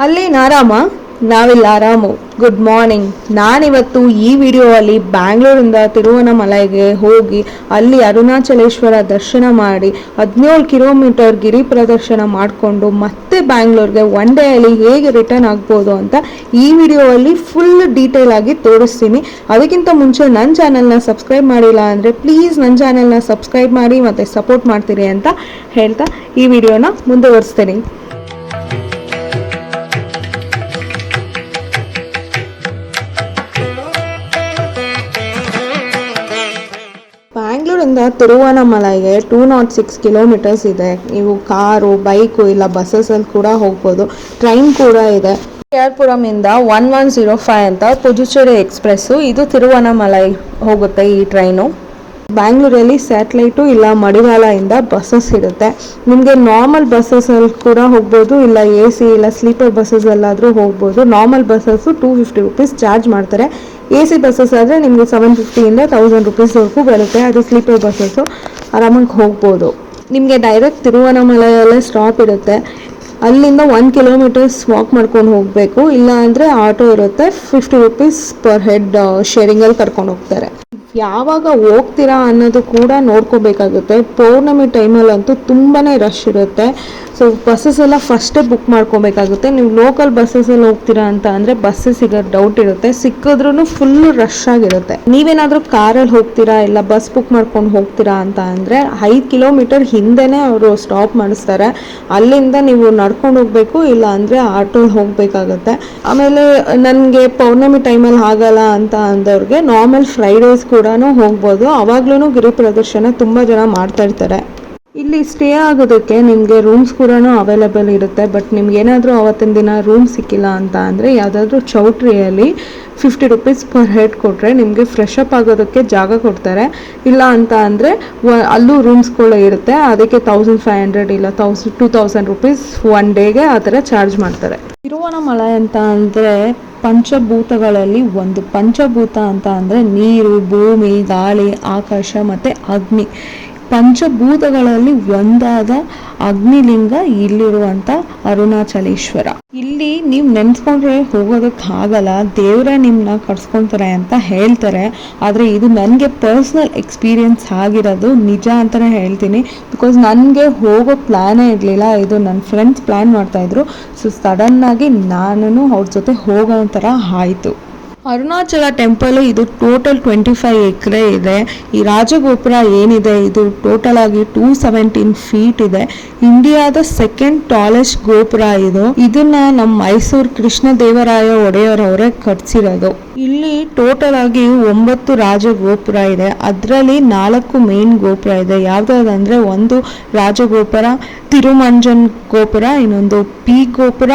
ಅಲ್ಲೇನು ಆರಾಮ? ನಾವಿಲ್ಲಿ ಆರಾಮು. Good morning. ನಾನಿವತ್ತು ಈ ವಿಡಿಯೋಲ್ಲಿ ಬ್ಯಾಂಗ್ಳೂರಿಂದ ತಿರುವನಮಲೈಗೆ ಹೋಗಿ ಅಲ್ಲಿ ಅರುಣಾಚಲೇಶ್ವರ ದರ್ಶನ ಮಾಡಿ 17 ಕಿಲೋಮೀಟರ್ ಗಿರಿ ಪ್ರದರ್ಶನ ಮಾಡಿಕೊಂಡು ಮತ್ತೆ ಬ್ಯಾಂಗ್ಳೂರ್ಗೆ ಒನ್ ಡೇ ಅಲ್ಲಿ ಹೇಗೆ ರಿಟರ್ನ್ ಆಗ್ಬೋದು ಅಂತ ಈ ವಿಡಿಯೋಲ್ಲಿ ಫುಲ್ ಡೀಟೇಲ್ ಆಗಿ ತೋರಿಸ್ತೀನಿ. ಅದಕ್ಕಿಂತ ಮುಂಚೆ ನನ್ನ ಚಾನಲ್ನ ಸಬ್ಸ್ಕ್ರೈಬ್ ಮಾಡಿಲ್ಲ ಅಂದರೆ ಪ್ಲೀಸ್ ನನ್ನ ಚಾನಲ್ನ ಸಬ್ಸ್ಕ್ರೈಬ್ ಮಾಡಿ ಮತ್ತು ಸಪೋರ್ಟ್ ಮಾಡ್ತೀರಿ ಅಂತ ಹೇಳ್ತಾ ಈ ವಿಡಿಯೋನ ಮುಂದುವರಿಸ್ತೀನಿ. ಬ್ಯಾಂಗ್ಳೂರಿಂದ ತಿರುವನಮಲೈಗೆ 206 ಕಿಲೋಮೀಟರ್ಸ್ ಇದೆ. ನೀವು ಕಾರು, ಬೈಕು ಇಲ್ಲ ಬಸ್ಸಲ್ಲಿ ಕೂಡ ಹೋಗ್ಬೋದು. ಟ್ರೈನ್ ಕೂಡ ಇದೆ. ಕೇರ್ಪುರಮಿಂದ 1105 ಅಂತ ಪುದುಚೇರಿ ಎಕ್ಸ್ಪ್ರೆಸ್ಸು, ಇದು ತಿರುವನಮಲೈ ಹೋಗುತ್ತೆ ಈ ಟ್ರೈನು. ಬ್ಯಾಂಗ್ಳೂರಲ್ಲಿ ಸ್ಯಾಟಲೈಟು ಇಲ್ಲ ಮಡಿವಾಳದಿಂದ ಬಸ್ಸಸ್ ಇರುತ್ತೆ. ನಿಮಗೆ ನಾರ್ಮಲ್ ಬಸ್ಸಲ್ಲಿ ಕೂಡ ಹೋಗ್ಬೋದು, ಇಲ್ಲ AC ಇಲ್ಲ ಸ್ಲೀಪರ್ ಬಸ್ಸಸ್ಸಲ್ಲಾದರೂ ಹೋಗ್ಬೋದು. ನಾರ್ಮಲ್ ಬಸ್ಸಸ್ಸು 250 ರುಪೀಸ್ ಚಾರ್ಜ್ ಮಾಡ್ತಾರೆ. AC ಬಸ್ಸಸ್ ಆದರೆ ನಿಮಗೆ 750ಇಂದ 1000 ರುಪೀಸ್ವರೆಗೂ ಬರುತ್ತೆ. ಅದು ಸ್ಲೀಪರ್ ಬಸ್ಸಸ್ಸು, ಆರಾಮಾಗಿ ಹೋಗ್ಬೋದು. ನಿಮಗೆ ಡೈರೆಕ್ಟ್ ತಿರುವನಮಲೈಯಲ್ಲೇ ಸ್ಟಾಪ್ ಇರುತ್ತೆ. ಅಲ್ಲಿಂದ 1 ಕಿಲೋಮೀಟರ್ಸ್ ವಾಕ್ ಮಾಡ್ಕೊಂಡು ಹೋಗಬೇಕು, ಇಲ್ಲ ಅಂದರೆ ಆಟೋ ಇರುತ್ತೆ. 50 ರುಪೀಸ್ ಪರ್ ಹೆಡ್ ಶೇರಿಂಗಲ್ಲಿ ಕರ್ಕೊಂಡು ಹೋಗ್ತಾರೆ. ಯಾವಾಗ ಹೋಗ್ತೀರಾ ಅನ್ನೋದು ಕೂಡ ನೋಡ್ಕೋಬೇಕಾಗುತ್ತೆ. ಪೌರ್ಣಮಿ ಟೈಮಲ್ಲಂತೂ ತುಂಬಾ ರಶ್ ಇರುತ್ತೆ. ಸೊ ಬಸ್ಸಸ್ ಎಲ್ಲ ಫಸ್ಟೇ ಬುಕ್ ಮಾಡ್ಕೋಬೇಕಾಗುತ್ತೆ. ನೀವು ಲೋಕಲ್ ಬಸ್ಸಸ್ಸಲ್ಲಿ ಹೋಗ್ತೀರಾ ಅಂತ ಅಂದರೆ ಬಸ್ಸೇ ಸಿಗೋದು ಡೌಟ್ ಇರುತ್ತೆ. ಸಿಕ್ಕಿದ್ರೂ ಫುಲ್ಲು ರಶ್ ಆಗಿರುತ್ತೆ. ನೀವೇನಾದರೂ ಕಾರಲ್ಲಿ ಹೋಗ್ತೀರಾ ಇಲ್ಲ ಬಸ್ ಬುಕ್ ಮಾಡ್ಕೊಂಡು ಹೋಗ್ತೀರಾ ಅಂತ ಅಂದರೆ 5 ಕಿಲೋಮೀಟರ್ ಹಿಂದೆನೇ ಅವರು ಸ್ಟಾಪ್ ಮಾಡಿಸ್ತಾರೆ. ಅಲ್ಲಿಂದ ನೀವು ನಡ್ಕೊಂಡು ಹೋಗಬೇಕು, ಇಲ್ಲ ಅಂದರೆ ಆಟೋ ಹೋಗಬೇಕಾಗುತ್ತೆ. ಆಮೇಲೆ ನನಗೆ ಪೌರ್ಣಮಿ ಟೈಮಲ್ಲಿ ಆಗಲ್ಲ ಅಂತ ಅಂದವ್ರಿಗೆ ನಾರ್ಮಲ್ ಫ್ರೈಡೇಸ್ ಕೂಡ ಹೋಗ್ಬೋದು. ಅವಾಗ್ಲೂ ಗಿರಿ ಪ್ರದರ್ಶನ ತುಂಬ ಜನ ಮಾಡ್ತಾ ಇರ್ತಾರೆ. ಇಲ್ಲಿ ಸ್ಟೇ ಆಗೋದಕ್ಕೆ ನಿಮಗೆ ರೂಮ್ಸ್ ಕೂಡ ಅವೈಲೇಬಲ್ ಇರುತ್ತೆ. ಬಟ್ ನಿಮ್ಗೆ ಏನಾದರೂ ಅವತ್ತಿನ ದಿನ ರೂಮ್ ಸಿಕ್ಕಿಲ್ಲ ಅಂತ ಅಂದರೆ ಯಾವುದಾದ್ರೂ ಚೌಟ್ರಿಯಲ್ಲಿ 50 ರುಪೀಸ್ ಪರ್ ಹೆಡ್ ಕೊಟ್ಟರೆ ನಿಮಗೆ ಫ್ರೆಶ್ ಅಪ್ ಆಗೋದಕ್ಕೆ ಜಾಗ ಕೊಡ್ತಾರೆ. ಇಲ್ಲ ಅಂತ ಅಂದರೆ ಅಲ್ಲೂ ರೂಮ್ಸ್ಗಳು ಇರುತ್ತೆ. ಅದಕ್ಕೆ 1500 ಇಲ್ಲ 2000 ರುಪೀಸ್ ಒನ್ ಡೇಗೆ ಆ ಥರ ಚಾರ್ಜ್ ಮಾಡ್ತಾರೆ. ತಿರುವನಮಲೈ ಅಂತ ಅಂದರೆ ಪಂಚಭೂತಗಳಲ್ಲಿ ಒಂದು. ಪಂಚಭೂತ ಅಂತ ಅಂದರೆ ನೀರು, ಭೂಮಿ, ಗಾಳಿ, ಆಕಾಶ ಮತ್ತು ಅಗ್ನಿ. ಪಂಚಭೂತಗಳಲ್ಲಿ ಒಂದಾದ ಅಗ್ನಿಲಿಂಗ ಇಲ್ಲಿರುವಂಥ ಅರುಣಾಚಲೇಶ್ವರ. ಇಲ್ಲಿ ನೀವು ನೆನೆಸ್ಕೊಂಡ್ರೆ ಹೋಗೋದಕ್ಕಾಗಲ್ಲ, ದೇವರೇ ನಿಮ್ಮನ್ನ ಕರ್ಸ್ಕೊತಾರೆ ಅಂತ ಹೇಳ್ತಾರೆ. ಆದರೆ ಇದು ನನಗೆ ಪರ್ಸ್ನಲ್ ಎಕ್ಸ್ಪೀರಿಯನ್ಸ್ ಆಗಿರೋದು, ನಿಜ ಅಂತಲೇ ಹೇಳ್ತೀನಿ. ಬಿಕಾಸ್ ನನಗೆ ಹೋಗೋ ಪ್ಲ್ಯಾನೇ ಇರಲಿಲ್ಲ. ಇದು ನನ್ನ ಫ್ರೆಂಡ್ಸ್ ಪ್ಲ್ಯಾನ್ ಮಾಡ್ತಾಯಿದ್ರು. ಸೊ ಸಡನ್ನಾಗಿ ನಾನು ಅವ್ರ ಜೊತೆ ಹೋಗೋ ಥರ ಆಯಿತು. ಅರುಣಾಚಲ ಟೆಂಪಲ್ ಇದು ಟೋಟಲ್ 25 ಎಕರೆ ಇದೆ. ಈ ರಾಜಗೋಪುರ ಏನಿದೆ ಇದು ಟೋಟಲ್ ಆಗಿ 217 ಫೀಟ್ ಇದೆ. ಇಂಡಿಯಾದ ಸೆಕೆಂಡ್ ಟಾಲೆಸ್ಟ್ ಗೋಪುರ ಇದು. ಇದನ್ನ ನಮ್ಮ ಮೈಸೂರು ಕೃಷ್ಣದೇವರಾಯ ಒಡೆಯರವರೇ ಕಟ್ಸಿರೋದು. ಇಲ್ಲಿ ಟೋಟಲ್ ಆಗಿ 9 ರಾಜಗೋಪುರ ಇದೆ. ಅದರಲ್ಲಿ 4 ಮೇನ್ ಗೋಪುರ ಇದೆ. ಯಾವುದಾದಂದ್ರೆ ಒಂದು ರಾಜಗೋಪುರ, ತಿರುಮಂಜನ್ ಗೋಪುರ, ಇನ್ನೊಂದು ಪಿ ಗೋಪುರ,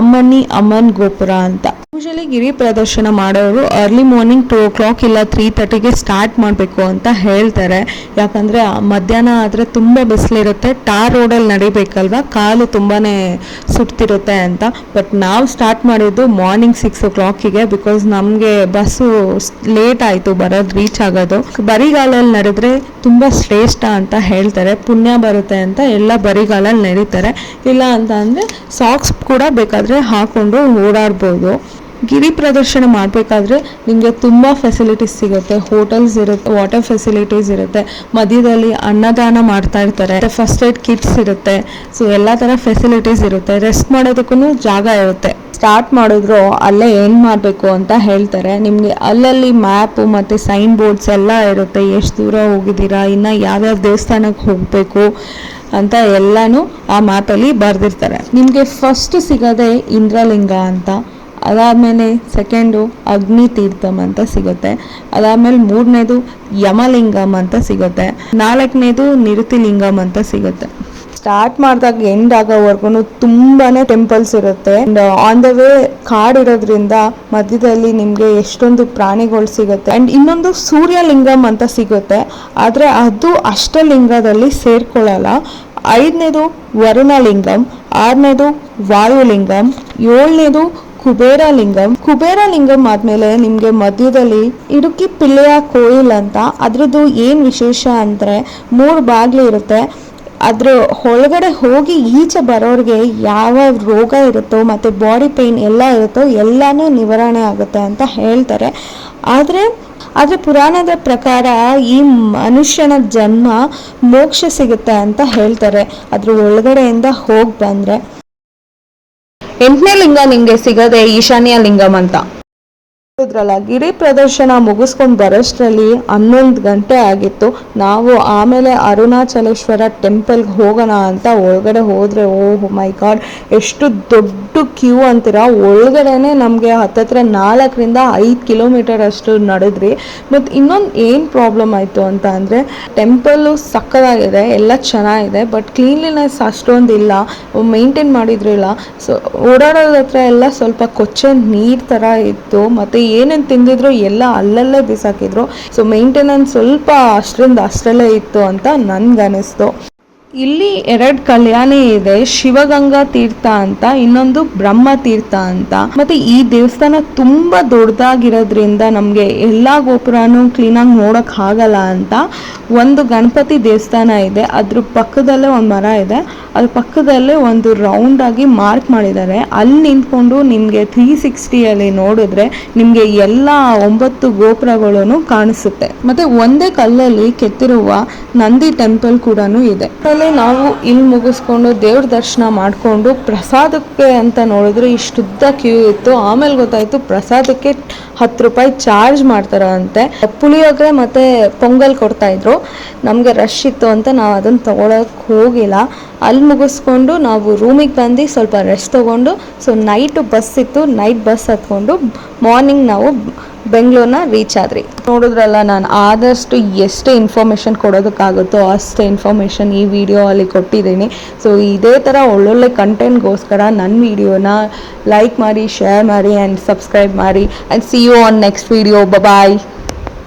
ಅಮ್ಮನ್ ಗೋಪುರ ಅಂತ. ಯೂಶಲಿ ಗಿರಿ ಪ್ರದರ್ಶನ ಮಾಡೋರು ಅರ್ಲಿ ಮಾರ್ನಿಂಗ್ 2 o'clock ಇಲ್ಲ 3:30ಗೆ ಸ್ಟಾರ್ಟ್ ಮಾಡಬೇಕು ಅಂತ ಹೇಳ್ತಾರೆ. ಯಾಕಂದರೆ ಮಧ್ಯಾಹ್ನ ಆದರೆ ತುಂಬ ಬಿಸಿಲಿರುತ್ತೆ, ಟಾರ್ ರೋಡಲ್ಲಿ ನಡಿಬೇಕಲ್ವ, ಕಾಲು ತುಂಬಾ ಸುಡ್ತಿರುತ್ತೆ ಅಂತ. ಬಟ್ ನಾವು ಸ್ಟಾರ್ಟ್ ಮಾಡಿದ್ದು ಮಾರ್ನಿಂಗ್ 6 o'clockಗೆ. ಬಿಕಾಸ್ ನಮಗೆ ಬಸ್ಸು ಲೇಟ್ ಆಯಿತು ಬರೋದು, ರೀಚ್ ಆಗೋದು. ಬರಿಗಾಲಲ್ಲಿ ನಡೆದ್ರೆ ತುಂಬ ಶ್ರೇಷ್ಠ ಅಂತ ಹೇಳ್ತಾರೆ, ಪುಣ್ಯ ಬರುತ್ತೆ ಅಂತ ಎಲ್ಲ ಬರಿಗಾಲಲ್ಲಿ ನಡೀತಾರೆ. ಇಲ್ಲ ಅಂತ ಅಂದರೆ ಸಾಕ್ಸ್ ಕೂಡ ಬೇಕಾದರೆ ಹಾಕ್ಕೊಂಡು ಓಡಾಡ್ಬೋದು. ಗಿರಿ ಪ್ರದರ್ಶನ ಮಾಡಬೇಕಾದ್ರೆ ನಿಮಗೆ ತುಂಬ ಫೆಸಿಲಿಟೀಸ್ ಸಿಗುತ್ತೆ. ಹೋಟೆಲ್ಸ್ ಇರುತ್ತೆ, ವಾಟರ್ ಫೆಸಿಲಿಟೀಸ್ ಇರುತ್ತೆ, ಮಧ್ಯದಲ್ಲಿ ಅನ್ನದಾನ ಮಾಡ್ತಾ ಇರ್ತಾರೆ, ಫಸ್ಟ್ ಏಡ್ ಕಿಟ್ಸ್ ಇರುತ್ತೆ. ಸೊ ಎಲ್ಲ ಥರ ಫೆಸಿಲಿಟೀಸ್ ಇರುತ್ತೆ. ರೆಸ್ಟ್ ಮಾಡೋದಕ್ಕೂ ಜಾಗ ಇರುತ್ತೆ. ಸ್ಟಾರ್ಟ್ ಮಾಡಿದ್ರು ಅಲ್ಲೇ ಏನು ಮಾಡಬೇಕು ಅಂತ ಹೇಳ್ತಾರೆ. ನಿಮಗೆ ಅಲ್ಲಲ್ಲಿ ಮ್ಯಾಪು ಮತ್ತು ಸೈನ್ ಬೋರ್ಡ್ಸ್ ಎಲ್ಲ ಇರುತ್ತೆ. ಎಷ್ಟು ದೂರ ಹೋಗಿದ್ದೀರಾ, ಇನ್ನು ಯಾವ್ಯಾವ ದೇವಸ್ಥಾನಕ್ಕೆ ಹೋಗಬೇಕು ಅಂತ ಎಲ್ಲನೂ ಆ ಮ್ಯಾಪಲ್ಲಿ ಬರೆದಿರ್ತಾರೆ. ನಿಮಗೆ ಫಸ್ಟ್ ಸಿಗೋದೆ ಇಂದ್ರಲಿಂಗ ಅಂತ, ಅದಾದಮೇಲೆ ಸೆಕೆಂಡು ಅಗ್ನಿ ತೀರ್ಥಮ್ ಅಂತ ಸಿಗುತ್ತೆ, ಅದಾದಮೇಲೆ 3ನೇದು ಯಮಲಿಂಗಮ್ ಅಂತ ಸಿಗುತ್ತೆ, 4ನೇದು ನಿರುತಿಲಿಂಗಮ್ ಅಂತ ಸಿಗುತ್ತೆ. ಸ್ಟಾರ್ಟ್ ಮಾಡಿದಾಗ ಎಂಡ್ ಆಗೋವರೆಗೂ ತುಂಬಾ ಟೆಂಪಲ್ಸ್ ಇರುತ್ತೆ. ಆನ್ ದ ವೇ ಕಾಡಿರೋದ್ರಿಂದ ಮಧ್ಯದಲ್ಲಿ ನಿಮಗೆ ಎಷ್ಟೊಂದು ಪ್ರಾಣಿಗಳು ಸಿಗುತ್ತೆ. ಆ್ಯಂಡ್ ಇನ್ನೊಂದು ಸೂರ್ಯಲಿಂಗಮ್ ಅಂತ ಸಿಗುತ್ತೆ, ಆದರೆ ಅದು ಅಷ್ಟಲಿಂಗದಲ್ಲಿ ಸೇರ್ಕೊಳ್ಳಲ್ಲ. 5ನೇದು ವರುಣಲಿಂಗಮ್, 6ನೇದು ವಾಯುಲಿಂಗಮ್, 7ನೇದು ಕುಬೇರಲಿಂಗಮ್ ಆದಮೇಲೆ ನಿಮಗೆ ಮಧ್ಯದಲ್ಲಿ ಇಡುಕಿ ಪಿಳ್ಳೆಯ ಕೋಯಿಲ್ ಅಂತ. ಅದ್ರದ್ದು ಏನು ವಿಶೇಷ ಅಂದರೆ 3 ಬಾಗಿಲು ಇರುತ್ತೆ. ಅದ್ರ ಒಳಗಡೆ ಹೋಗಿ ಈಚೆ ಬರೋರಿಗೆ ಯಾವ ರೋಗ ಇರುತ್ತೋ ಮತ್ತು ಬಾಡಿ ಪೇಯ್ನ್ ಎಲ್ಲ ಇರುತ್ತೋ ಎಲ್ಲನೂ ನಿವಾರಣೆ ಆಗುತ್ತೆ ಅಂತ ಹೇಳ್ತಾರೆ. ಆದರೆ ಪುರಾಣದ ಪ್ರಕಾರ ಈ ಮನುಷ್ಯನ ಜನ್ಮ ಮೋಕ್ಷ ಸಿಗುತ್ತೆ ಅಂತ ಹೇಳ್ತಾರೆ ಅದ್ರ ಒಳಗಡೆಯಿಂದ ಹೋಗಿ ಬಂದರೆ. 8ನೇ ಲಿಂಗ ನಿಮಗೆ ಸಿಗದೆ ಈಶಾನ್ಯ ಲಿಂಗಂ ಅಂತ ಹೇಳಿದ್ರಲ್ಲ. ಗಿರಿ ಪ್ರದರ್ಶನ ಮುಗಿಸ್ಕೊಂಡು ಬರೋಷ್ಟರಲ್ಲಿ 11 ಗಂಟೆ ಆಗಿತ್ತು. ನಾವು ಆಮೇಲೆ ಅರುಣಾಚಲೇಶ್ವರ ಟೆಂಪಲ್ಗೆ ಹೋಗೋಣ ಅಂತ ಒಳಗಡೆ ಹೋದರೆ ಓಹ್ ಮೈ ಗಾಡ್, ಎಷ್ಟು ದೊಡ್ಡ ಕ್ಯೂ ಅಂತೀರಾ. ಒಳಗಡೆನೆ ನಮಗೆ ಹತ್ತತ್ರ 4ರಿಂದ 5 ಕಿಲೋಮೀಟರ್ ಅಷ್ಟು ನಡೆದ್ರಿ. ಮತ್ತು ಇನ್ನೊಂದು ಏನು ಪ್ರಾಬ್ಲಮ್ ಆಯಿತು ಅಂತ ಅಂದರೆ, ಟೆಂಪಲ್ಲು ಸಕ್ಕತ್ತಾಗಿದೆ, ಎಲ್ಲ ಚೆನ್ನಾಗಿದೆ, ಬಟ್ ಕ್ಲೀನ್ಲಿನೆಸ್ ಅಷ್ಟೊಂದಿಲ್ಲ, ಮೇಂಟೈನ್ ಮಾಡಿದ್ರಿಲ್ಲ. ಸೊ ಓಡಾಡೋದ್ರ ಹತ್ರ ಎಲ್ಲ ಸ್ವಲ್ಪ ಕೊಚ್ಚೆ ನೀರು ಥರ ಇತ್ತು. ಮತ್ತು ಏನೇನು ತಿಂದಿದ್ರು ಎಲ್ಲ ಅಲ್ಲಲ್ಲೇ ಬಿಸಾಕಿದ್ರು. ಸೊ ಮೇಂಟೆನೆನ್ಸ್ ಸ್ವಲ್ಪ ಅಷ್ಟರಲ್ಲೇ ಇತ್ತು ಅಂತ ನನ್ಗನಿಸ್ತು. ಇಲ್ಲಿ 2 ಕಲ್ಯಾಣಿ ಇದೆ, ಶಿವಗಂಗಾ ತೀರ್ಥ ಅಂತ, ಇನ್ನೊಂದು ಬ್ರಹ್ಮ ತೀರ್ಥ ಅಂತ. ಮತ್ತೆ ಈ ದೇವಸ್ಥಾನ ತುಂಬಾ ದೊಡ್ಡದಾಗಿರೋದ್ರಿಂದ ನಮಗೆ ಎಲ್ಲಾ ಗೋಪುರನೂ ಕ್ಲೀನಾಗಿ ನೋಡಕ್ ಆಗಲ್ಲ ಅಂತ ಒಂದು ಗಣಪತಿ ದೇವಸ್ಥಾನ ಇದೆ, ಅದ್ರ ಪಕ್ಕದಲ್ಲೇ ಒಂದು ಮರ ಇದೆ, ಅದ್ರ ಪಕ್ಕದಲ್ಲೇ ಒಂದು ರೌಂಡ್ ಆಗಿ ಮಾರ್ಕ್ ಮಾಡಿದ್ದಾರೆ. ಅಲ್ಲಿ ನಿಂತ್ಕೊಂಡು ನಿಮಗೆ 360 ನೋಡಿದ್ರೆ ನಿಮಗೆ ಎಲ್ಲ 9 ಗೋಪುರಗಳನ್ನು ಕಾಣಿಸುತ್ತೆ. ಮತ್ತೆ ಒಂದೇ ಕಲ್ಲಲ್ಲಿ ಕೆತ್ತಿರುವ ನಂದಿ ಟೆಂಪಲ್ ಕೂಡ ಇದೆ. ನಾವು ಇಲ್ಲಿ ಮುಗಿಸ್ಕೊಂಡು ದೇವ್ರ ದರ್ಶನ ಮಾಡಿಕೊಂಡು ಪ್ರಸಾದಕ್ಕೆ ಅಂತ ನೋಡಿದ್ರೆ ಇಷ್ಟುದ್ದ ಕ್ಯೂ ಇತ್ತು. ಆಮೇಲೆ ಗೊತ್ತಾಯ್ತು ಪ್ರಸಾದಕ್ಕೆ 10 ರೂಪಾಯಿ ಚಾರ್ಜ್ ಮಾಡ್ತಾರಂತೆ. ಪುಳಿಯೋಗರೆ ಮತ್ತು ಪೊಂಗಲ್ ಕೊಡ್ತಾಯಿದ್ರು. ನಮಗೆ ರಶ್ ಇತ್ತು ಅಂತ ನಾವು ಅದನ್ನು ತೊಗೊಳಕ್ಕೆ ಹೋಗಿಲ್ಲ. ಅಲ್ಲಿ ಮುಗಿಸ್ಕೊಂಡು ನಾವು ರೂಮಿಗೆ ಬಂದು ಸ್ವಲ್ಪ ರೆಸ್ಟ್ ತೊಗೊಂಡು, ಸೊ ನೈಟು ಬಸ್ ಇತ್ತು, ನೈಟ್ ಬಸ್ ಹತ್ಕೊಂಡು ಮಾರ್ನಿಂಗ್ ನಾವು ಬೆಂಗಳೂರನ್ನ ರೀಚ್ ಆದ್ರಿ. ನೋಡಿದ್ರಲ್ಲ, ನಾನು ಆದಷ್ಟು ಎಷ್ಟು ಇನ್ಫಾರ್ಮೇಷನ್ ಕೊಡೋದಕ್ಕಾಗುತ್ತೋ ಅಷ್ಟು ಇನ್ಫಾರ್ಮೇಷನ್ ಈ ವಿಡಿಯೋ ಅಲ್ಲಿ ಕೊಟ್ಟಿದ್ದೀನಿ. ಸೊ ಇದೇ ಥರ ಒಳ್ಳೊಳ್ಳೆ ಕಂಟೆಂಟ್ಗೋಸ್ಕರ ನನ್ನ ವಿಡಿಯೋನ ಲೈಕ್ ಮಾಡಿ, ಶೇರ್ ಮಾಡಿ ಆ್ಯಂಡ್ ಸಬ್ಸ್ಕ್ರೈಬ್ ಮಾಡಿ. And see you on next video. Bye.